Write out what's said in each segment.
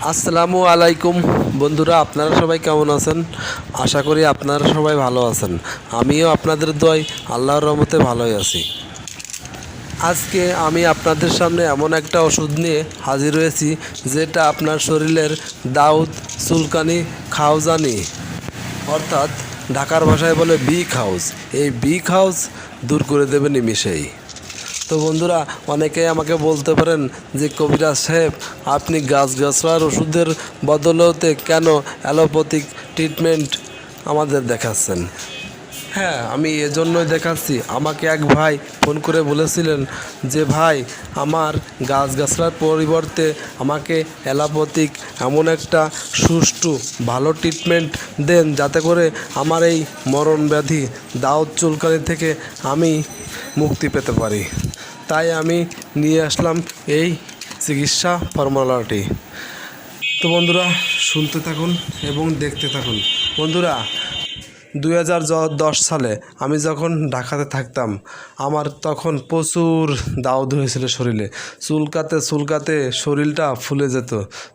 আসসালামু আলাইকুম বন্ধুরা, আপনারা সবাই কেমন আছেন? আশা করি আপনারা সবাই ভালো আছেন। আমিও আপনাদের দোয়ায় আল্লাহর রহমতে ভালোই আছি। আজকে আমি আপনাদের সামনে এমন একটা ওষুধ নিয়ে হাজির হয়েছি যেটা আপনার শরীরের দাউদ, চুলকানি, খাওজানি অর্থাৎ ঢাকার ভাষায় বলে বিগ হাউস, এই বিগ হাউস দূর করে দেবে নিমিষেই। তো বন্ধুরা, অনেকেই আমাকে বলতে পারেন যে কবিরাজ সাহেব, আপনি গাছগাছড়ার ওষুধের বদলতে কেন অ্যালোপ্যাথিক ট্রিটমেন্ট আমাদের দেখাচ্ছেন? হ্যাঁ, আমি এজন্যই দেখাচ্ছি। আমাকে এক ভাই ফোন করে বলেছিলেন যে ভাই, আমার গাছগাছড়ার পরিবর্তে আমাকে অ্যালোপ্যাথিক এমন একটা সুষ্ঠু ভালো ট্রিটমেন্ট দেন যাতে করে আমার এই মরণ ব্যাধি দাউদ চুলকানি থেকে আমি মুক্তি পেতে পারি। তাই আমি নিয়ে আসলাম এই চিকিৎসা ফর্মুলাটি। তো বন্ধুরা, শুনতে থাকুন এবং দেখতে থাকুন। বন্ধুরা, 2010 সালে আমি যখন ঢাকাতে থাকতাম, আমার তখন প্রচুর দাউদ হয়েছিল শরীরে। চুলকাতে চুলকাতে শরীরটা ফুলে যেত।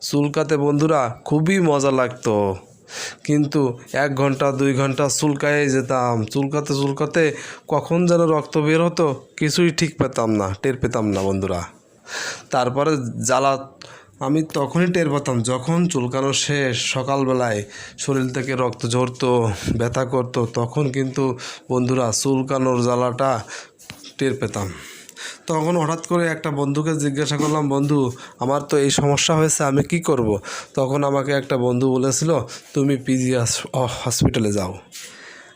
চুলকাতে বন্ধুরা খুবই মজা লাগতো, কিন্তু 1 ঘন্টা 2 ঘন্টা চুলকায়ে যেতাম। চুলকাতে চুলকাতে কখন যেন রক্ত বের হতো কিছুই ঠিক পেতাম না, টের পেতাম না বন্ধুরা। তারপরে জ্বালা আমি তখনই টের পেতাম যখন চুলকানো শেষ, সকালবেলায় শরীর থেকে রক্ত ঝরতো, ব্যথা করতো, তখন কিন্তু বন্ধুরা চুলকানোর জ্বালাটা টের পেতাম। তখন হঠাৎ করে একটা বন্ধুকে জিজ্ঞাসা করলাম, বন্ধু আমার তো এই সমস্যা হয়েছে, আমি কি করব? তখন আমাকে একটা বন্ধু বলেছিল, তুমি পিজি হসপিটালে যাও।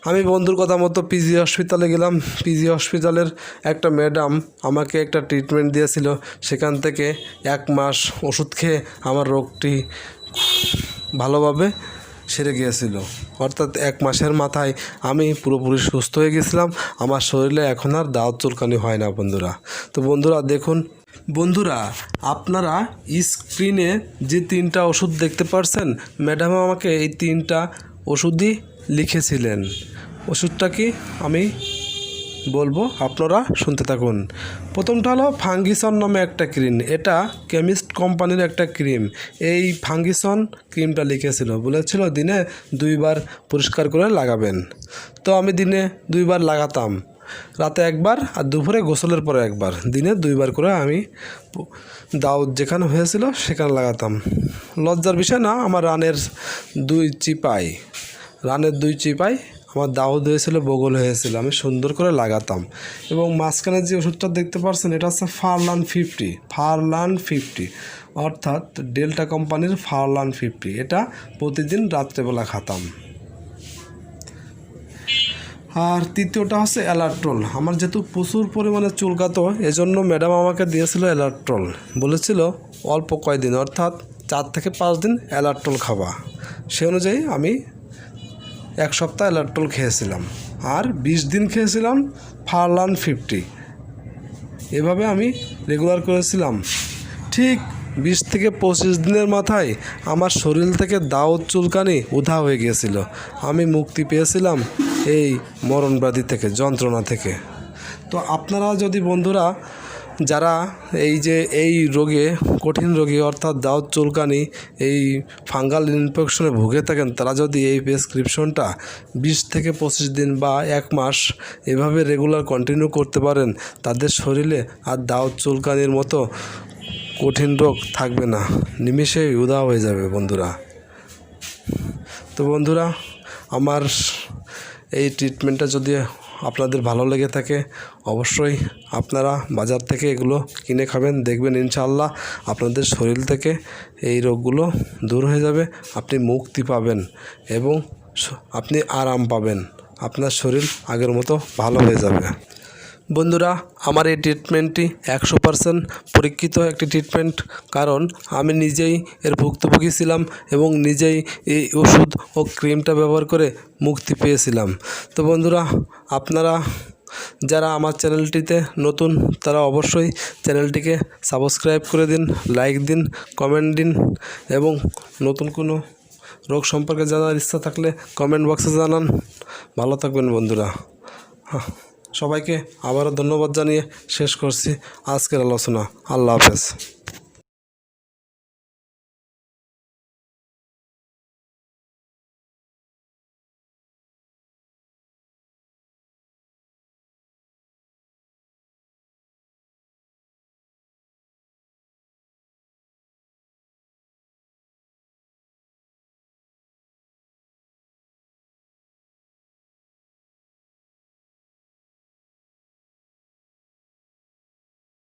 আমি বন্ধুর কথা মতো পিজি হসপিটালে গেলাম। পিজি হসপিটালের একটা ম্যাডাম আমাকে একটা ট্রিটমেন্ট দিয়েছিল। সেখান থেকে 1 মাস ওষুধ খেয়ে আমার রোগটি ভালোভাবে সেরে গিয়েছিল। অর্থাৎ 1 মাসের মাথায় আমি পুরোপুরি সুস্থ হয়ে গেছিলাম। আমার শরীরে এখন আর দাউদ চুলকানি হয় না বন্ধুরা। তো বন্ধুরা দেখুন, বন্ধুরা আপনারা স্ক্রিনে যে 3টা ওষুধ দেখতে পাচ্ছেন, ম্যাডাম আমাকে এই 3টা ওষুধই লিখেছিলেন। ওষুধটা কি আমি বলবো, আপনারা শুনতে থাকুন। প্রথমটা হলো ফাঙ্গিসন নামে একটা ক্রিম। এটা কেমিস্ট কোম্পানির একটা ক্রিম। এই ফাঙ্গিসন ক্রিমটা লিখেছিল, বলেছিল দিনে 2 বার পরিষ্কার করে লাগাবেন। তো আমি দিনে 2 বার লাগাতাম, রাতে 1 বার আর দুপুরে গোসলের পরে 1 বার। দিনে 2 বার করে আমি দাউদ যেখানে হয়েছিল সেখানে লাগাতাম। লজ্জার বিষয় না, আমার রানের 2 চিপাই আমার দাউদ হয়েছিল, বগল হয়েছিল, আমি সুন্দর করে লাগাতাম। এবং মাঝখানে যে ওষুধটা দেখতে পাচ্ছেন, এটা হচ্ছে ফারলান 50 অর্থাৎ ডেল্টা কোম্পানির ফারলান 50। এটা প্রতিদিন রাত্রেবেলা খাতাম। আর তৃতীয়টা হচ্ছে অ্যালার্ট্রল। আমার যেহেতু প্রচুর পরিমাণে চুলকাতো, এজন্য ম্যাডাম আমাকে দিয়েছিল অ্যালার্ট্রল। বলেছিল অল্প কয়দিন অর্থাৎ 4 থেকে 5 দিন অ্যালার্ট্রল খাওয়া। সে অনুযায়ী আমি 1 সপ্তাহ অ্যালার্ট্রল খেয়েছিলাম আর 20 দিন খেয়েছিলাম ফারলান 50। এভাবে আমি রেগুলার করেছিলাম। ঠিক 20 থেকে 25 দিনের মাথায় আমার শরীর থেকে দাউদ চুলকানি উধাও হয়ে গিয়েছিল। আমি মুক্তি পেয়েছিলাম এই মরণ ব্যাধি থেকে, যন্ত্রণা থেকে। তো আপনারা যদি বন্ধুরা যারা এই রোগে, কঠিন রোগী অর্থাৎ দাউদ চুলকানি, এই ফাঙ্গাল ইনফেকশনে ভুগে থাকেন, তারা যদি এই প্রেসক্রিপশনটা 20 থেকে 25 দিন বা 1 মাস এভাবে রেগুলার কন্টিনিউ করতে পারেন, তাদের শরীরে আর দাউদ চুলকানির মতো কঠিন রোগ থাকবে না, নিমিষেই উধাও হয়ে যাবে বন্ধুরা। তো বন্ধুরা, আমার এই ট্রিটমেন্টটা যদি আপনাদের ভালো লেগে থাকে, অবশ্যই আপনারা বাজার থেকে এগুলো কিনে খাবেন। দেখবেন ইনশাআল্লাহ আপনাদের শরীর থেকে এই রোগগুলো দূর হয়ে যাবে, আপনি মুক্তি পাবেন এবং আপনি আরাম পাবেন। আপনার শরীর আগের মতো ভালো হয়ে যাবে। বন্ধুরা, আমার এই ট্রিটমেন্টটি 100% পরীক্ষিত একটি ট্রিটমেন্ট, কারণ আমি নিজেই এর ভুক্তভোগী ছিলাম এবং নিজেই এই ওষুধ ও ক্রিমটা ব্যবহার করে মুক্তি পেয়েছিলাম। তো বন্ধুরা, আপনারা যারা আমার চ্যানেলটিতে নতুন, তারা অবশ্যই চ্যানেলটিকে সাবস্ক্রাইব করে দিন, লাইক দিন, কমেন্ট দিন এবং নতুন কোনো রোগ সম্পর্কে জানার ইচ্ছা থাকলে কমেন্ট বক্সে জানান। ভালো থাকবেন বন্ধুরা। সবাইকে আবারও ধন্যবাদ জানিয়ে শেষ করছি আজকের আলোচনা। আল্লাহ হাফেজ।